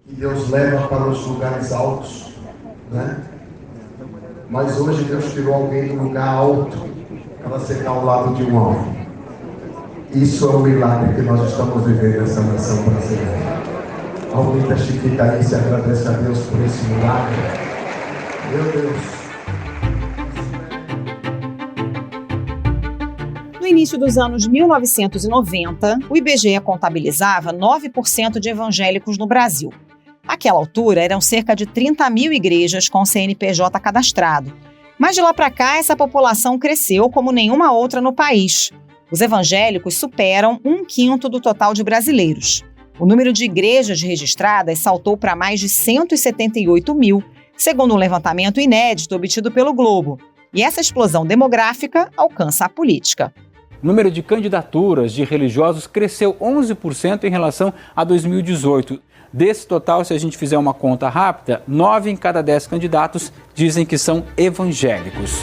que Deus leva para os lugares altos, né? Mas hoje Deus tirou alguém do lugar alto para sentar ao lado de um homem. Isso é um milagre que nós estamos vivendo nessa nação brasileira. Aumenta a chiquita aí, se agradece a Deus por esse milagre. Meu Deus. No início dos anos 1990, o IBGE contabilizava 9% de evangélicos no Brasil. Àquela altura, eram cerca de 30 mil igrejas com CNPJ cadastrado. Mas de lá para cá, essa população cresceu como nenhuma outra no país. Os evangélicos superam 1/5 do total de brasileiros. O número de igrejas registradas saltou para mais de 178 mil, segundo um levantamento inédito obtido pelo Globo. E essa explosão demográfica alcança a política. O número de candidaturas de religiosos cresceu 11% em relação a 2018. Desse total, se a gente fizer uma conta rápida, 9 em cada 10 candidatos dizem que são evangélicos.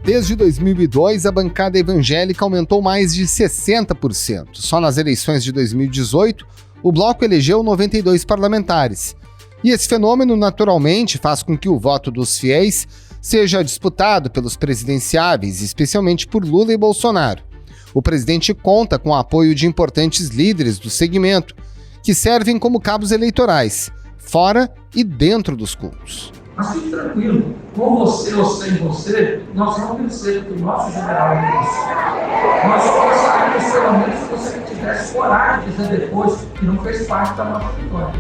Desde 2002, a bancada evangélica aumentou mais de 60%. Só nas eleições de 2018, o bloco elegeu 92 parlamentares. E esse fenômeno, naturalmente, faz com que o voto dos fiéis seja disputado pelos presidenciáveis, especialmente por Lula e Bolsonaro. O presidente conta com o apoio de importantes líderes do segmento, que servem como cabos eleitorais, fora e dentro dos cultos. Mas fique tranquilo, com você ou sem você, nós vamos vencer, porque o nosso general é isso. Nós só gostaríamos, pelo menos, se você tivesse coragem de dizer depois que não fez parte da nossa vitória.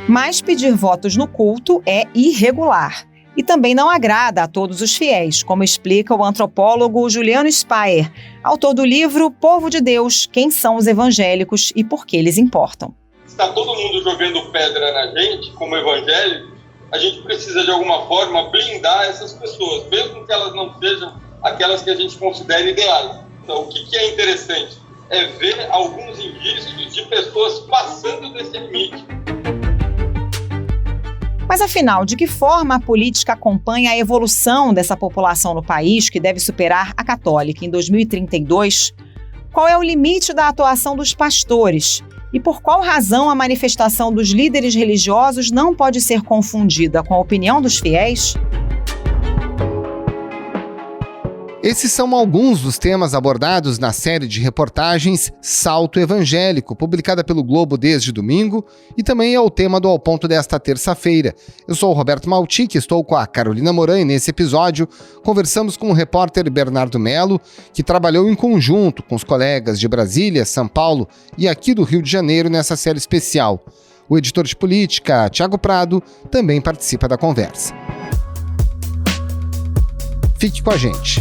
Mas pedir votos no culto é irregular. E também não agrada a todos os fiéis, como explica o antropólogo Juliano Speyer, autor do livro Povo de Deus, Quem são os evangélicos e por que eles importam. Está todo mundo jogando pedra na gente, como evangélicos, a gente precisa de alguma forma blindar essas pessoas, mesmo que elas não sejam aquelas que a gente considera ideais. Então, o que é interessante é ver alguns indícios de pessoas passando desse limite. Mas afinal, de que forma a política acompanha a evolução dessa população no país, que deve superar a católica em 2032? Qual é o limite da atuação dos pastores? E por qual razão a manifestação dos líderes religiosos não pode ser confundida com a opinião dos fiéis? Esses são alguns dos temas abordados na série de reportagens Salto Evangélico, publicada pelo Globo desde domingo, e também é o tema do Ao Ponto desta terça-feira. Eu sou o Roberto Maltic, estou com a Carolina Moran e nesse episódio conversamos com o repórter Bernardo Melo, que trabalhou em conjunto com os colegas de Brasília, São Paulo e aqui do Rio de Janeiro nessa série especial. O editor de política, Tiago Prado, também participa da conversa. Fique com a gente.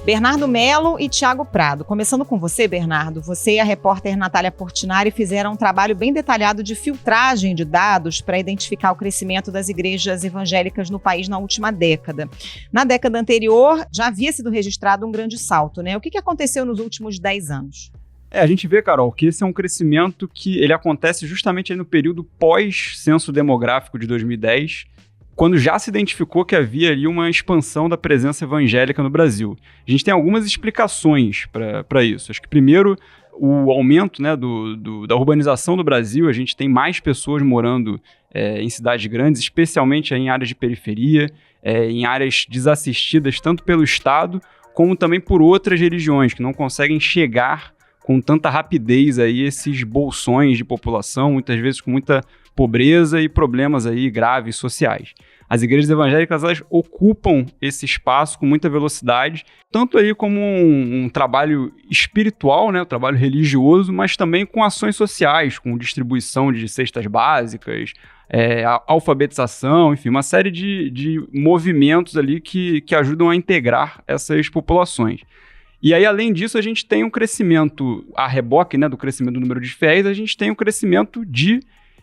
Bernardo Melo e Tiago Prado. Começando com você, Bernardo, você e a repórter Natália Portinari fizeram um trabalho bem detalhado de filtragem de dados para identificar o crescimento das igrejas evangélicas no país na última década. Na década anterior, já havia sido registrado um grande salto, né? O que aconteceu nos últimos 10 anos? A gente vê, Carol, que esse é um crescimento que ele acontece justamente aí no período pós-censo demográfico de 2010, quando já se identificou que havia ali uma expansão da presença evangélica no Brasil. A gente tem algumas explicações para isso. Acho que, primeiro, o aumento, né, da urbanização do Brasil. A gente tem mais pessoas morando em cidades grandes, especialmente em áreas de periferia, em áreas desassistidas tanto pelo Estado como também por outras religiões, que não conseguem chegar com tanta rapidez aí esses bolsões de população, muitas vezes com muita pobreza e problemas aí graves sociais. As igrejas evangélicas, elas ocupam esse espaço com muita velocidade, tanto aí como um trabalho espiritual, né, um trabalho religioso, mas também com ações sociais, com distribuição de cestas básicas, alfabetização, enfim, uma série de movimentos ali que ajudam a integrar essas populações. E aí, além disso, a gente tem um crescimento, a reboque, né, do crescimento do número de fiéis, a gente tem um crescimento de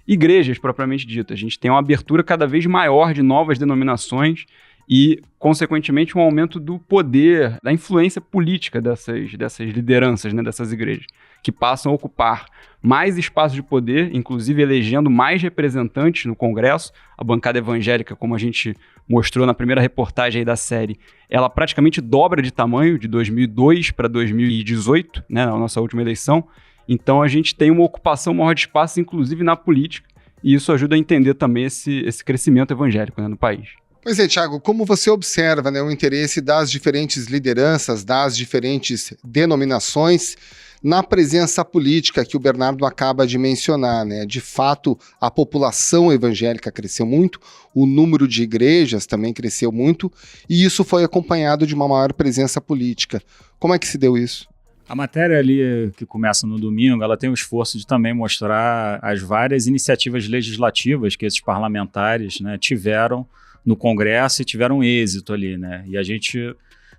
igrejas, propriamente dito. A gente tem uma abertura cada vez maior de novas denominações e, consequentemente, um aumento do poder, da influência política dessas lideranças, né, dessas igrejas, que passam a ocupar mais espaços de poder, inclusive elegendo mais representantes no Congresso. A bancada evangélica, como a gente mostrou na primeira reportagem aí da série, ela praticamente dobra de tamanho de 2002 para 2018, né, na nossa última eleição. Então a gente tem uma ocupação maior de espaço, inclusive na política, e isso ajuda a entender também esse crescimento evangélico, né, no país. Pois é, Thiago, como você observa, né, o interesse das diferentes lideranças, das diferentes denominações na presença política que o Bernardo acaba de mencionar, né? De fato, a população evangélica cresceu muito, o número de igrejas também cresceu muito, e isso foi acompanhado de uma maior presença política. Como é que se deu isso? A matéria ali, que começa no domingo, ela tem o esforço de também mostrar as várias iniciativas legislativas que esses parlamentares, né, tiveram no Congresso e tiveram êxito ali, né? E a gente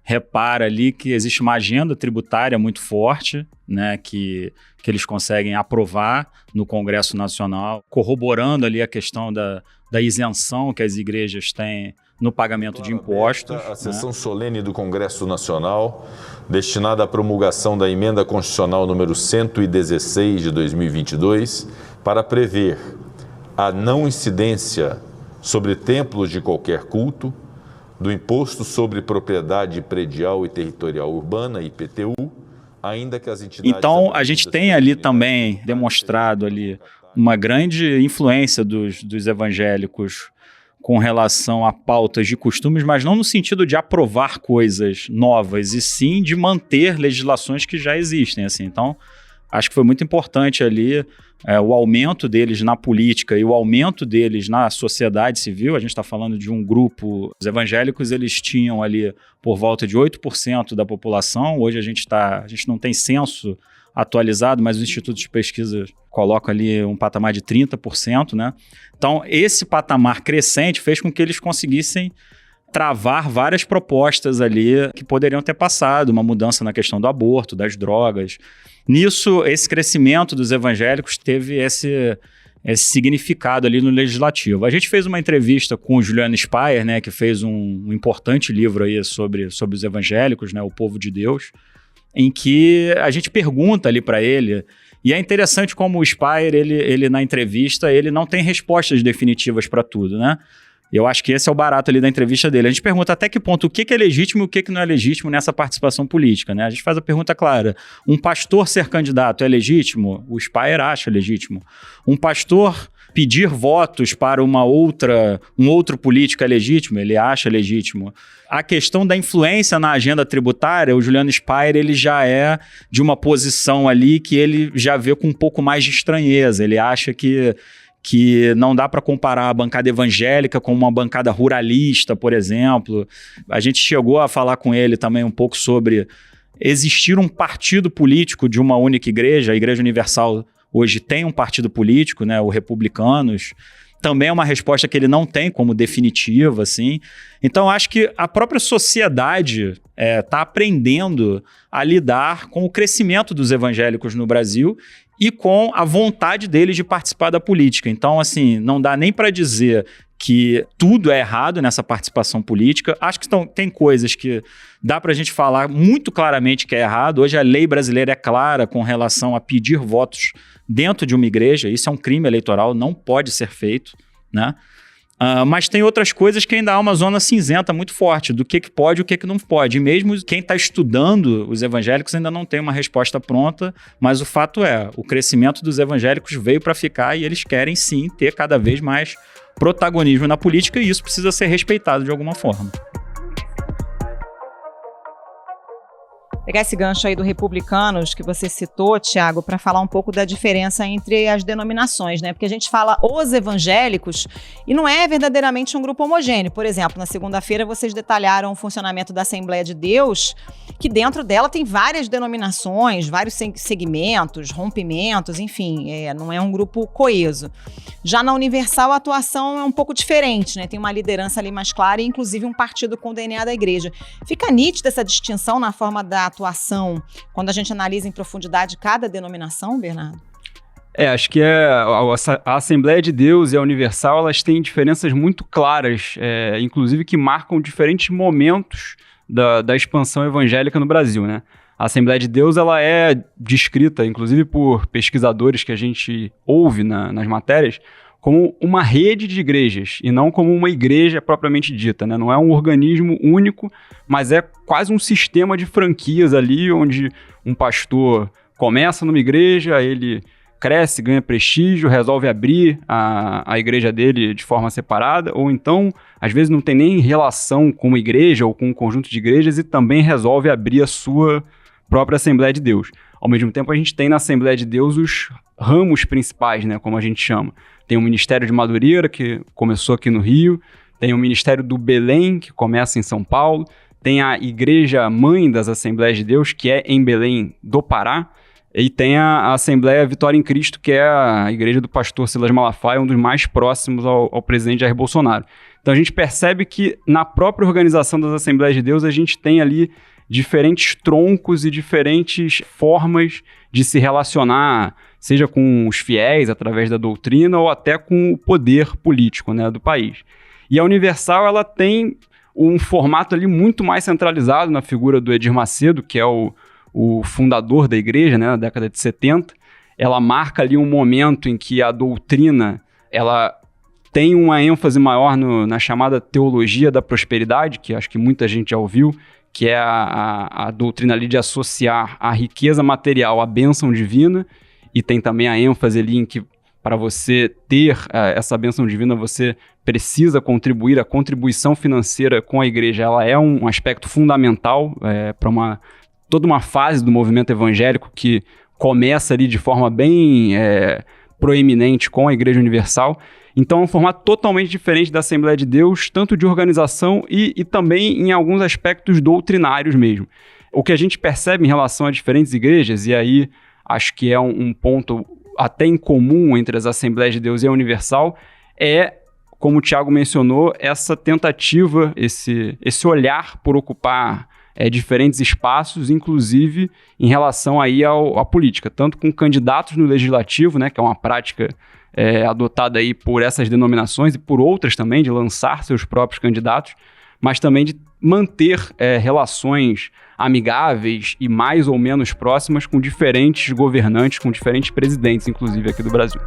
repara ali que existe uma agenda tributária muito forte, né, que eles conseguem aprovar no Congresso Nacional, corroborando ali a questão da isenção que as igrejas têm no pagamento de impostos. A sessão solene do Congresso Nacional, destinada à promulgação da Emenda Constitucional número 116 de 2022, para prever a não incidência sobre templos de qualquer culto, do Imposto sobre Propriedade Predial e Territorial Urbana, IPTU, ainda que as entidades... Então, a gente tem ali também demonstrado ali uma grande influência dos evangélicos com relação a pautas de costumes, mas não no sentido de aprovar coisas novas, e sim de manter legislações que já existem, assim. Então, acho que foi muito importante ali o aumento deles na política e o aumento deles na sociedade civil. A gente está falando de um grupo, os evangélicos, eles tinham ali por volta de 8% da população. Hoje a gente não tem censo atualizado, mas o Instituto de Pesquisa coloca ali um patamar de 30%, né? Então, esse patamar crescente fez com que eles conseguissem travar várias propostas ali que poderiam ter passado, uma mudança na questão do aborto, das drogas. Nisso, esse crescimento dos evangélicos teve esse significado ali no legislativo. A gente fez uma entrevista com o Juliano Speyer, né, que fez um importante livro aí sobre os evangélicos, né, O Povo de Deus, em que a gente pergunta ali para ele, e é interessante como o Speyer, ele na entrevista, ele não tem respostas definitivas para tudo, né? Eu acho que esse é o barato ali da entrevista dele. A gente pergunta até que ponto o que é legítimo e o que não é legítimo nessa participação política, né? A gente faz a pergunta clara. Um pastor ser candidato é legítimo? O Speyer acha legítimo. Um pastor pedir votos para um outro político é legítimo? Ele acha legítimo. A questão da influência na agenda tributária, o Juliano Speyer, ele já é de uma posição ali que ele já vê com um pouco mais de estranheza. Ele acha que não dá para comparar a bancada evangélica com uma bancada ruralista, por exemplo. A gente chegou a falar com ele também um pouco sobre existir um partido político de uma única igreja. A Igreja Universal hoje tem um partido político, né, o Republicanos. Também é uma resposta que ele não tem como definitiva, assim. Então, acho que a própria sociedade está aprendendo a lidar com o crescimento dos evangélicos no Brasil e com a vontade deles de participar da política. Então, assim, não dá nem para dizer que tudo é errado nessa participação política. Acho que tem coisas que dá para a gente falar muito claramente que é errado. Hoje a lei brasileira é clara com relação a pedir votos dentro de uma igreja. Isso é um crime eleitoral, não pode ser feito, né? Mas tem outras coisas que ainda há uma zona cinzenta muito forte do que pode e o que não pode. E mesmo quem está estudando os evangélicos ainda não tem uma resposta pronta, mas o fato é, o crescimento dos evangélicos veio para ficar e eles querem sim ter cada vez mais protagonismo na política e isso precisa ser respeitado de alguma forma. Pegar esse gancho aí do Republicanos que você citou, Thiago, para falar um pouco da diferença entre as denominações, né? Porque a gente fala os evangélicos e não é verdadeiramente um grupo homogêneo. Por exemplo, na segunda-feira vocês detalharam o funcionamento da Assembleia de Deus, que dentro dela tem várias denominações, vários segmentos, rompimentos, enfim, não é um grupo coeso. Já na Universal a atuação é um pouco diferente, né? Tem uma liderança ali mais clara e inclusive um partido com o DNA da igreja. Fica nítida essa distinção na forma da atuação quando a gente analisa em profundidade cada denominação, Bernardo? Acho que a Assembleia de Deus e a Universal, elas têm diferenças muito claras, inclusive que marcam diferentes momentos da expansão evangélica no Brasil, né? A Assembleia de Deus ela é descrita, inclusive por pesquisadores que a gente ouve nas matérias, como uma rede de igrejas e não como uma igreja propriamente dita, né? Não é um organismo único, mas é quase um sistema de franquias ali, onde um pastor começa numa igreja, ele cresce, ganha prestígio, resolve abrir a igreja dele de forma separada, ou então, às vezes não tem nem relação com uma igreja ou com um conjunto de igrejas e também resolve abrir a sua própria Assembleia de Deus. Ao mesmo tempo, a gente tem na Assembleia de Deus os ramos principais, né, como a gente chama. Tem o Ministério de Madureira, que começou aqui no Rio, tem o Ministério do Belém, que começa em São Paulo, tem a Igreja Mãe das Assembleias de Deus, que é em Belém do Pará, e tem a Assembleia Vitória em Cristo, que é a igreja do pastor Silas Malafaia, um dos mais próximos ao presidente Jair Bolsonaro. Então a gente percebe que na própria organização das Assembleias de Deus a gente tem ali diferentes troncos e diferentes formas de se relacionar, seja com os fiéis através da doutrina ou até com o poder político, né, do país. E a Universal ela tem um formato ali muito mais centralizado na figura do Edir Macedo, que é o fundador da igreja, né, na década de 70. Ela marca ali um momento em que a doutrina ela tem uma ênfase maior na chamada teologia da prosperidade, que acho que muita gente já ouviu, que é a doutrina ali de associar a riqueza material à bênção divina, e tem também a ênfase ali em que para você ter essa bênção divina, você precisa contribuir. A contribuição financeira com a igreja ela é um aspecto fundamental para toda uma fase do movimento evangélico que começa ali de forma bem proeminente com a Igreja Universal. Então é um formato totalmente diferente da Assembleia de Deus, tanto de organização e também em alguns aspectos doutrinários mesmo. O que a gente percebe em relação a diferentes igrejas, e aí acho que é um ponto até em comum entre as Assembleias de Deus e a Universal, é, como o Thiago mencionou, essa tentativa, esse olhar por ocupar diferentes espaços, inclusive em relação aí à política, tanto com candidatos no legislativo, né, que é uma prática adotada aí por essas denominações e por outras também, de lançar seus próprios candidatos, mas também de manter relações amigáveis e mais ou menos próximas com diferentes governantes, com diferentes presidentes, inclusive aqui do Brasil.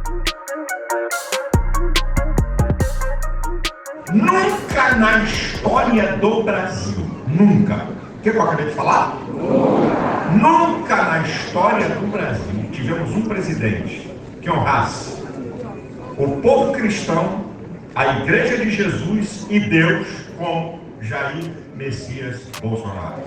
Nunca na história do Brasil, nunca. O que eu acabei de falar? Nunca na história do Brasil tivemos um presidente que honrasse o povo cristão, a Igreja de Jesus e Deus como Jair Messias Bolsonaro.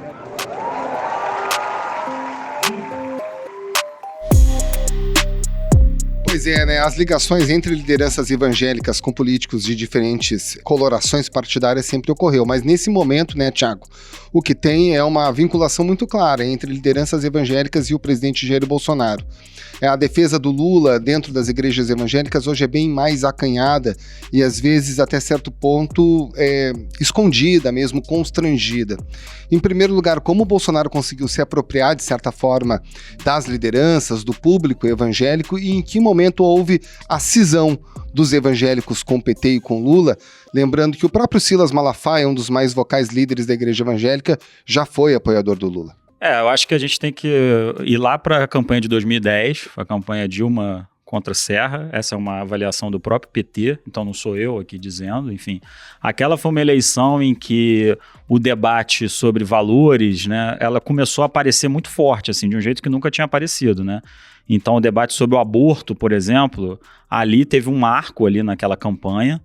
Pois é, né? As ligações entre lideranças evangélicas com políticos de diferentes colorações partidárias sempre ocorreu, mas nesse momento, né, Thiago, o que tem é uma vinculação muito clara entre lideranças evangélicas e o presidente Jair Bolsonaro. A defesa do Lula dentro das igrejas evangélicas hoje é bem mais acanhada e às vezes até certo ponto escondida, mesmo constrangida. Em primeiro lugar, como o Bolsonaro conseguiu se apropriar de certa forma das lideranças, do público evangélico, e em que momento houve a cisão dos evangélicos com o PT e com Lula, lembrando que o próprio Silas Malafaia, um dos mais vocais líderes da igreja evangélica, já foi apoiador do Lula. Eu acho que a gente tem que ir lá para a campanha de 2010, a campanha Dilma contra Serra. Essa é uma avaliação do próprio PT, então não sou eu aqui dizendo, enfim. Aquela foi uma eleição em que o debate sobre valores, né, ela começou a aparecer muito forte, assim, de um jeito que nunca tinha aparecido, né? Então o debate sobre o aborto, por exemplo, ali teve um marco ali naquela campanha,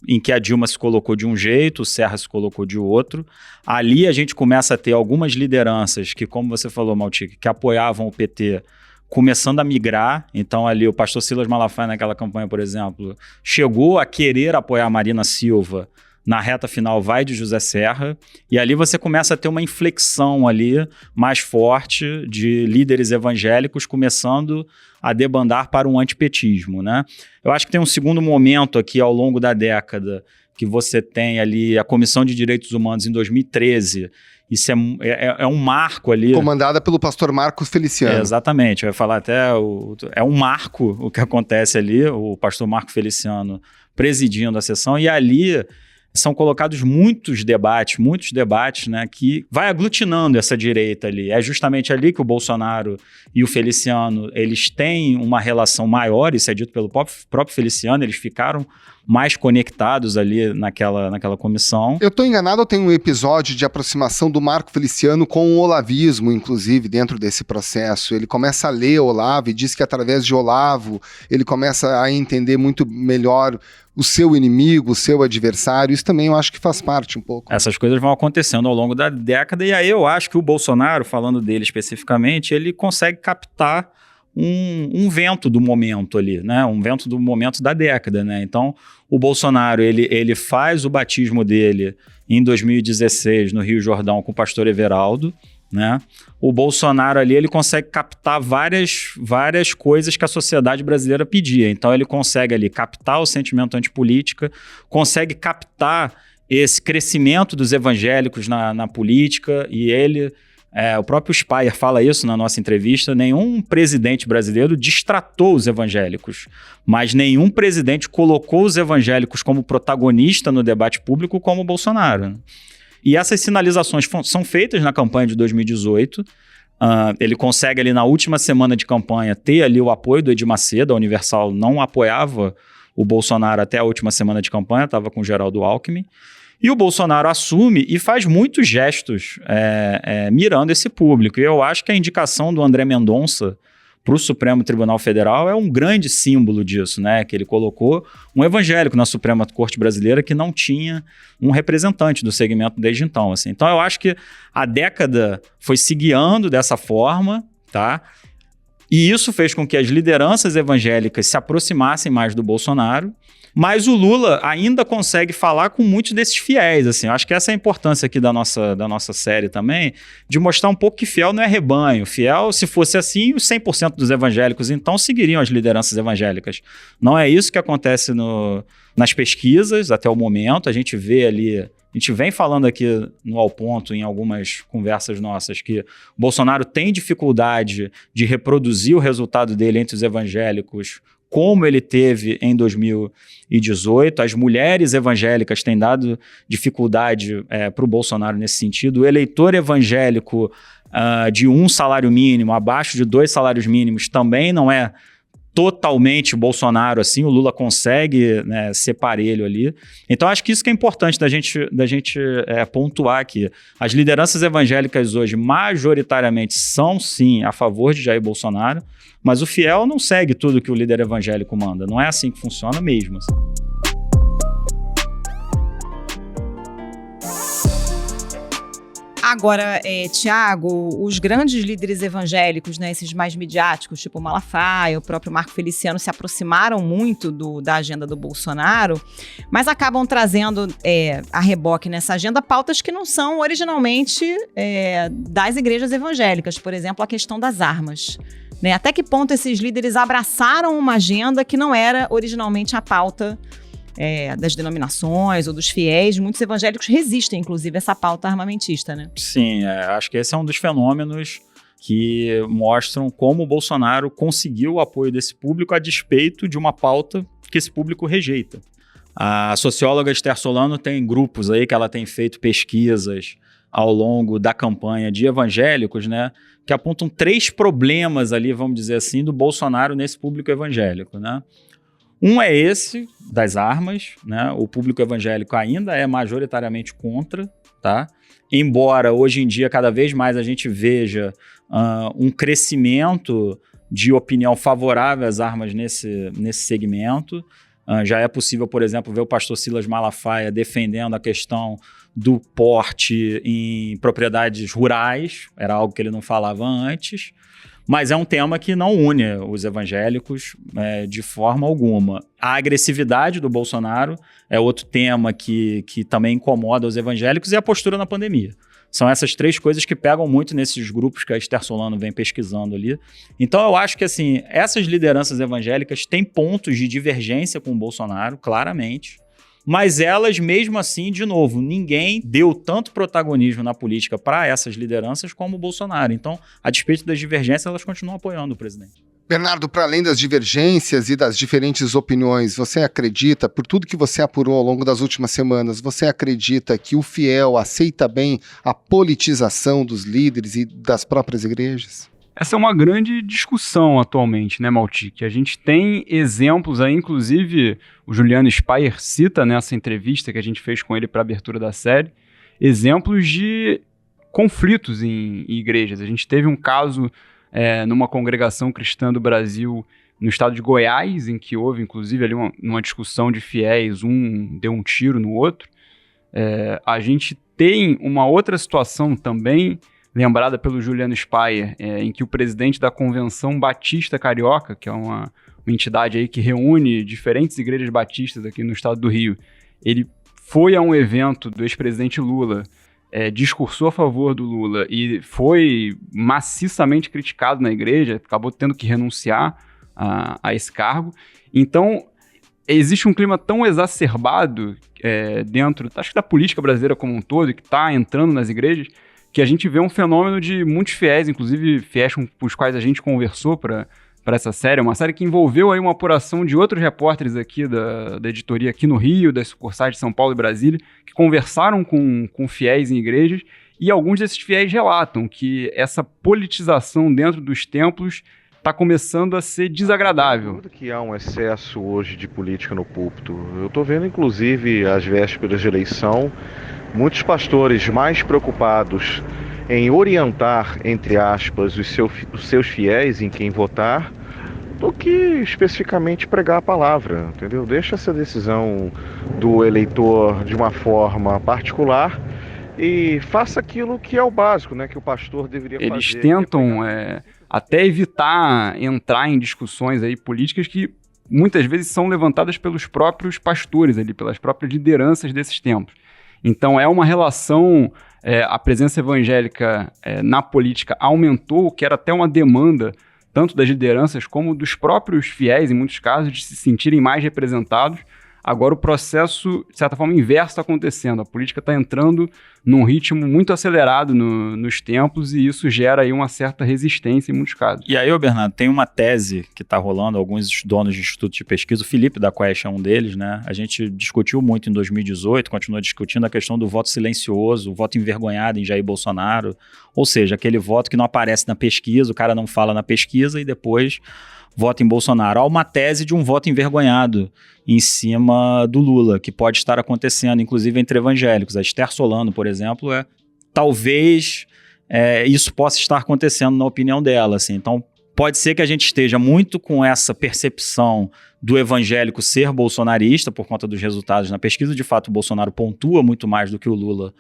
em que a Dilma se colocou de um jeito, o Serra se colocou de outro. Ali a gente começa a ter algumas lideranças que, como você falou, Maltic, que apoiavam o PT, começando a migrar. Então ali o pastor Silas Malafaia naquela campanha, por exemplo, chegou a querer apoiar a Marina Silva, na reta final vai de José Serra, e ali você começa a ter uma inflexão ali mais forte de líderes evangélicos começando a debandar para um antipetismo, né? Eu acho que tem um segundo momento aqui ao longo da década que você tem ali a Comissão de Direitos Humanos em 2013. Isso é um marco ali. Comandada pelo pastor Marco Feliciano. Exatamente, eu ia falar até, é um marco o que acontece ali, o pastor Marco Feliciano presidindo a sessão, e ali são colocados muitos debates, né, que vai aglutinando essa direita ali. É justamente ali que o Bolsonaro e o Feliciano, eles têm uma relação maior, isso é dito pelo próprio Feliciano, eles ficaram mais conectados ali naquela comissão. Eu estou enganado ou tem um episódio de aproximação do Marco Feliciano com o olavismo, inclusive, dentro desse processo? Ele começa a ler Olavo e diz que através de Olavo ele começa a entender muito melhor o seu inimigo, o seu adversário. Isso também eu acho que faz parte um pouco. Essas coisas vão acontecendo ao longo da década e aí eu acho que o Bolsonaro, falando dele especificamente, ele consegue captar um vento do momento ali, né? Um vento do momento da década, né? Então, o Bolsonaro, ele faz o batismo dele em 2016 no Rio Jordão com o pastor Everaldo, né? O Bolsonaro ali, ele consegue captar várias coisas que a sociedade brasileira pedia. Então, ele consegue ali captar o sentimento antipolítica, consegue captar esse crescimento dos evangélicos na política e ele... o próprio Speyer fala isso na nossa entrevista, nenhum presidente brasileiro destratou os evangélicos, mas nenhum presidente colocou os evangélicos como protagonista no debate público como o Bolsonaro. E essas sinalizações são feitas na campanha de 2018, ele consegue ali na última semana de campanha ter ali o apoio do Edir Macedo, a Universal não apoiava o Bolsonaro até a última semana de campanha, estava com o Geraldo Alckmin. E o Bolsonaro assume e faz muitos gestos mirando esse público. E eu acho que a indicação do André Mendonça para o Supremo Tribunal Federal é um grande símbolo disso, né? Que ele colocou um evangélico na Suprema Corte Brasileira que não tinha um representante do segmento desde então. Assim. Então eu acho que a década foi se guiando dessa forma, tá? E isso fez com que as lideranças evangélicas se aproximassem mais do Bolsonaro. Mas o Lula ainda consegue falar com muitos desses fiéis, assim. Eu acho que essa é a importância aqui da nossa série também, de mostrar um pouco que fiel não é rebanho. Fiel, se fosse assim, os 100% dos evangélicos, então, seguiriam as lideranças evangélicas. Não é isso que acontece nas pesquisas até o momento. A gente vê ali... A gente vem falando aqui no Ao Ponto, em algumas conversas nossas, que o Bolsonaro tem dificuldade de reproduzir o resultado dele entre os evangélicos, como ele teve em 2018. As mulheres evangélicas têm dado dificuldade para o Bolsonaro nesse sentido. O eleitor evangélico de 1 salário mínimo, abaixo de 2 salários mínimos, também não é totalmente Bolsonaro, assim, o Lula consegue, né, ser parelho ali. Então, acho que isso que é importante da gente pontuar aqui. As lideranças evangélicas hoje, majoritariamente, são, sim, a favor de Jair Bolsonaro, mas o fiel não segue tudo que o líder evangélico manda. Não é assim que funciona mesmo. Assim. Agora, Tiago, os grandes líderes evangélicos, né, esses mais midiáticos, tipo o Malafaia, o próprio Marco Feliciano, se aproximaram muito da agenda do Bolsonaro, mas acabam trazendo a reboque nessa agenda pautas que não são originalmente das igrejas evangélicas. Por exemplo, a questão das armas. Né? Até que ponto esses líderes abraçaram uma agenda que não era originalmente a pauta das denominações ou dos fiéis? Muitos evangélicos resistem, inclusive, a essa pauta armamentista, né? Sim, acho que esse é um dos fenômenos que mostram como o Bolsonaro conseguiu o apoio desse público a despeito de uma pauta que esse público rejeita. A socióloga Esther Solano tem grupos aí que ela tem feito pesquisas ao longo da campanha de evangélicos, né, que apontam 3 problemas ali, vamos dizer assim, do Bolsonaro nesse público evangélico, né? Um é esse, das armas, né? O público evangélico ainda é majoritariamente contra, tá? Embora hoje em dia cada vez mais a gente veja um crescimento de opinião favorável às armas nesse segmento. Já é possível, por exemplo, ver o pastor Silas Malafaia defendendo a questão do porte em propriedades rurais, era algo que ele não falava antes. Mas é um tema que não une os evangélicos de forma alguma. A agressividade do Bolsonaro é outro tema que também incomoda os evangélicos, e a postura na pandemia. São essas 3 coisas que pegam muito nesses grupos que a Esther Solano vem pesquisando ali. Então eu acho que assim, essas lideranças evangélicas têm pontos de divergência com o Bolsonaro, claramente. Mas elas, mesmo assim, de novo, ninguém deu tanto protagonismo na política para essas lideranças como o Bolsonaro. Então, a despeito das divergências, elas continuam apoiando o presidente. Bernardo, para além das divergências e das diferentes opiniões, você acredita, por tudo que você apurou ao longo das últimas semanas, você acredita que o fiel aceita bem a politização dos líderes e das próprias igrejas? Essa é uma grande discussão atualmente, né, Maltic? A gente tem exemplos aí, inclusive o Juliano Speyer cita nessa entrevista que a gente fez com ele para a abertura da série, exemplos de conflitos em igrejas. A gente teve um caso numa congregação cristã do Brasil no estado de Goiás, em que houve inclusive ali uma discussão de fiéis, um deu um tiro no outro. A gente tem uma outra situação também, lembrada pelo Juliano Speyer, em que o presidente da Convenção Batista Carioca, que é uma entidade aí que reúne diferentes igrejas batistas aqui no estado do Rio, ele foi a um evento do ex-presidente Lula, discursou a favor do Lula e foi maciçamente criticado na igreja, acabou tendo que renunciar a esse cargo. Então, existe um clima tão exacerbado dentro, acho que da política brasileira como um todo, que está entrando nas igrejas, que a gente vê um fenômeno de muitos fiéis, inclusive fiéis com os quais a gente conversou para essa série, uma série que envolveu aí uma apuração de outros repórteres aqui da editoria aqui no Rio, das sucursais de São Paulo e Brasília, que conversaram com fiéis em igrejas, e alguns desses fiéis relatam que essa politização dentro dos templos está começando a ser desagradável. Que há um excesso hoje de política no púlpito. Eu estou vendo, inclusive, às vésperas de eleição, muitos pastores mais preocupados em orientar, entre aspas, os seus fiéis em quem votar, do que especificamente pregar a palavra, entendeu? Deixa essa decisão do eleitor de uma forma particular e faça aquilo que é o básico, né, que o pastor deveria fazer. Eles tentam até evitar entrar em discussões aí políticas que muitas vezes são levantadas pelos próprios pastores ali, pelas próprias lideranças desses tempos. Então é uma relação, a presença evangélica na política aumentou, que era até uma demanda tanto das lideranças como dos próprios fiéis, em muitos casos, de se sentirem mais representados. Agora o processo, de certa forma, inverso está acontecendo. A política está entrando num ritmo muito acelerado nos templos e isso gera aí uma certa resistência em muitos casos. E aí, Bernardo, tem uma tese que está rolando, alguns donos de institutos de pesquisa, o Felipe da Quest é um deles, né? A gente discutiu muito em 2018, continua discutindo a questão do voto silencioso, o voto envergonhado em Jair Bolsonaro, ou seja, aquele voto que não aparece na pesquisa, o cara não fala na pesquisa e depois vota em Bolsonaro. Há uma tese de um voto envergonhado em cima do Lula, que pode estar acontecendo, inclusive entre evangélicos. A Esther Solano, por exemplo, talvez isso possa estar acontecendo na opinião dela. Assim. Então, pode ser que a gente esteja muito com essa percepção do evangélico ser bolsonarista por conta dos resultados na pesquisa. De fato, o Bolsonaro pontua muito mais do que o Lula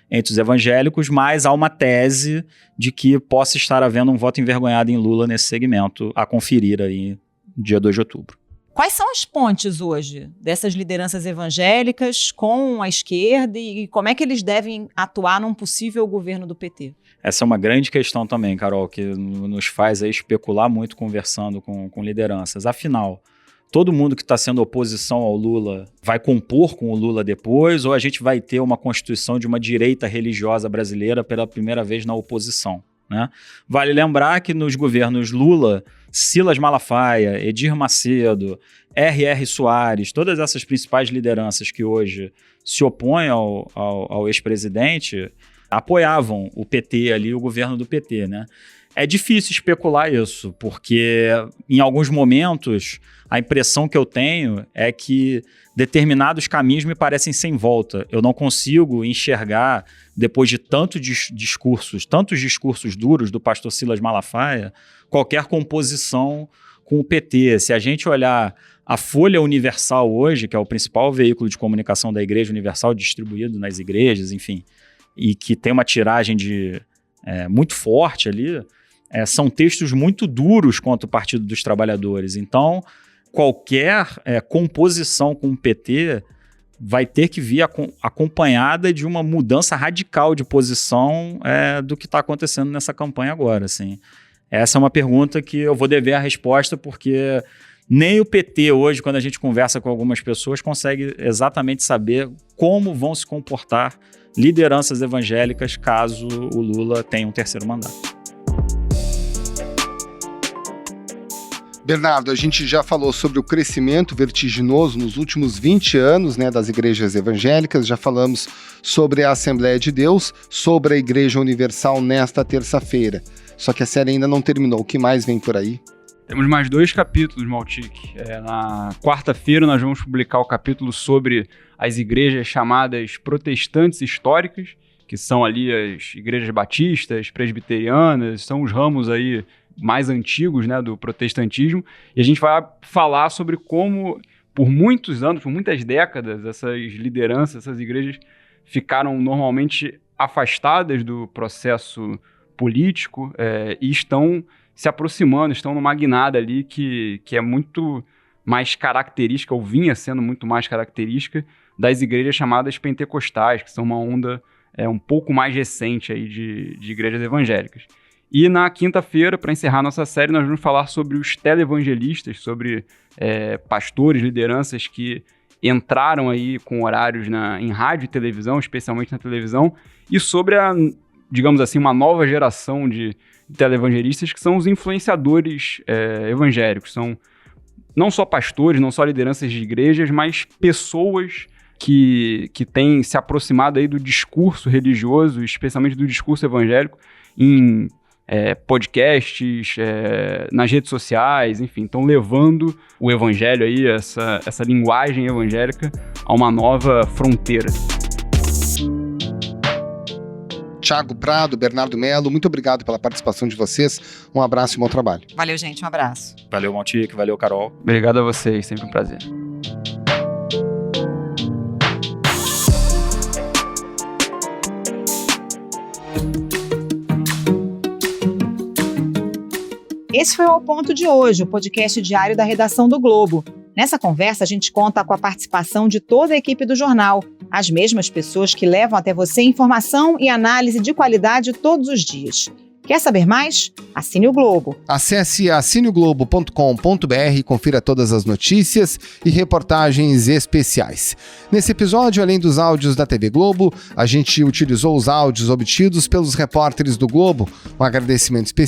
entre os evangélicos, mas há uma tese de que possa estar havendo um voto envergonhado em Lula nesse segmento a conferir aí dia 2 de outubro. Quais são as pontes hoje dessas lideranças evangélicas com a esquerda e como é que eles devem atuar num possível governo do PT? Essa é uma grande questão também, Carol, que nos faz aí especular muito conversando com lideranças. Afinal, todo mundo que está sendo oposição ao Lula vai compor com o Lula depois ou a gente vai ter uma constituição de uma direita religiosa brasileira pela primeira vez na oposição, né? Vale lembrar que nos governos Lula, Silas Malafaia, Edir Macedo, R.R. Soares, todas essas principais lideranças que hoje se opõem ao ex-presidente, apoiavam o PT ali, o governo do PT, né? É difícil especular isso, porque em alguns momentos a impressão que eu tenho é que determinados caminhos me parecem sem volta. Eu não consigo enxergar, depois de tantos discursos duros do pastor Silas Malafaia, qualquer composição com o PT. Se a gente olhar a Folha Universal hoje, que é o principal veículo de comunicação da Igreja Universal distribuído nas igrejas, enfim, e que tem uma tiragem muito forte ali, são textos muito duros contra o Partido dos Trabalhadores. Então, qualquer composição com o PT vai ter que vir acompanhada de uma mudança radical de posição do que está acontecendo nessa campanha agora. Assim. Essa é uma pergunta que eu vou dever a resposta, porque nem o PT hoje, quando a gente conversa com algumas pessoas, consegue exatamente saber como vão se comportar lideranças evangélicas caso o Lula tenha um terceiro mandato. Bernardo, a gente já falou sobre o crescimento vertiginoso nos últimos 20 anos, né, das igrejas evangélicas, já falamos sobre a Assembleia de Deus, sobre a Igreja Universal nesta terça-feira. Só que a série ainda não terminou. O que mais vem por aí? Temos mais 2 capítulos, Maltic. Na quarta-feira nós vamos publicar o capítulo sobre as igrejas chamadas protestantes históricas, que são ali as igrejas batistas, presbiterianas, são os ramos aí mais antigos, né, do protestantismo, e a gente vai falar sobre como, por muitos anos, por muitas décadas, essas lideranças, essas igrejas ficaram normalmente afastadas do processo político e estão se aproximando, estão numa guinada ali que é muito mais característica, ou vinha sendo muito mais característica, das igrejas chamadas pentecostais, que são uma onda um pouco mais recente aí de igrejas evangélicas. E na quinta-feira, para encerrar nossa série, nós vamos falar sobre os televangelistas, sobre pastores, lideranças que entraram aí com horários em rádio e televisão, especialmente na televisão, e sobre digamos assim, uma nova geração de televangelistas que são os influenciadores evangélicos. São não só pastores, não só lideranças de igrejas, mas pessoas que têm se aproximado aí do discurso religioso, especialmente do discurso evangélico, em podcasts, nas redes sociais, enfim, estão levando o evangelho aí, essa linguagem evangélica a uma nova fronteira. Thiago Prado, Bernardo Mello, muito obrigado pela participação de vocês. Um abraço e bom trabalho. Valeu, gente. Um abraço. Valeu, Maltic. Valeu, Carol. Obrigado a vocês. Sempre um prazer. Esse foi o Ao Ponto de hoje, o podcast diário da redação do Globo. Nessa conversa, a gente conta com a participação de toda a equipe do jornal, as mesmas pessoas que levam até você informação e análise de qualidade todos os dias. Quer saber mais? Assine o Globo. Acesse assineoglobo.com.br e confira todas as notícias e reportagens especiais. Nesse episódio, além dos áudios da TV Globo, a gente utilizou os áudios obtidos pelos repórteres do Globo. Um agradecimento especial